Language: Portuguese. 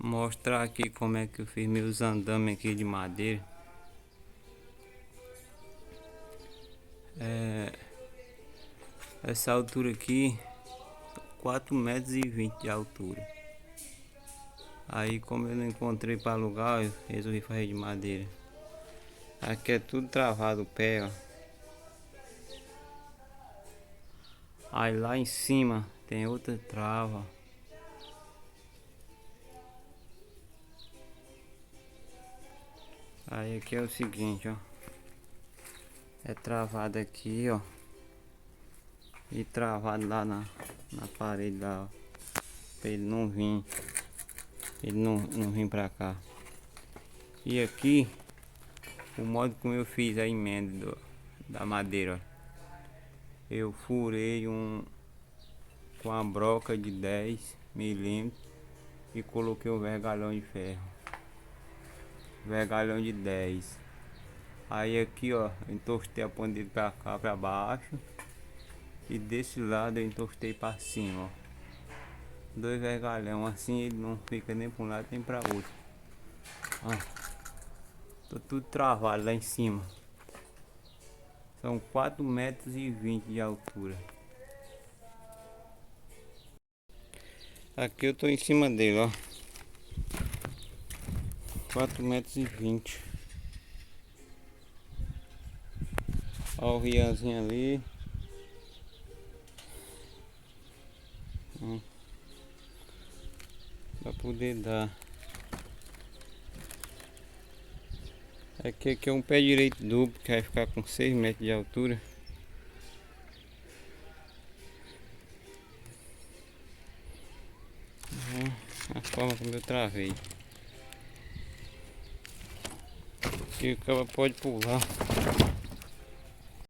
Mostrar aqui como é que eu fiz meus andames aqui de madeira. Essa altura aqui 4,20 m de altura. Aí como eu não encontrei para alugar, eu resolvi fazer de madeira. Aqui é tudo travado o pé, ó. Aí lá em cima tem outra trava. Aí aqui é o seguinte, ó. É travado aqui, ó. E travado lá na parede lá, ó. Pra ele não vir. Ele não vir pra cá. E aqui, o modo como eu fiz a emenda da madeira, ó. Eu furei com a broca de 10 mm e coloquei um vergalhão de ferro. Vergalhão de 10. Aí aqui, ó, eu encostei a ponteira pra cá, pra baixo. E desse lado eu encostei pra cima, ó. Dois vergalhão, assim ele não fica nem pra um lado nem pra outro. Ó, tô tudo travado lá em cima. São 4,20 m de altura. Aqui eu tô em cima dele, ó. 4,20 m. Ó o riazinho ali. Pra poder dar. Aqui é um pé direito duplo que vai ficar com 6 metros de altura. A forma como eu travei. E o cara pode pular.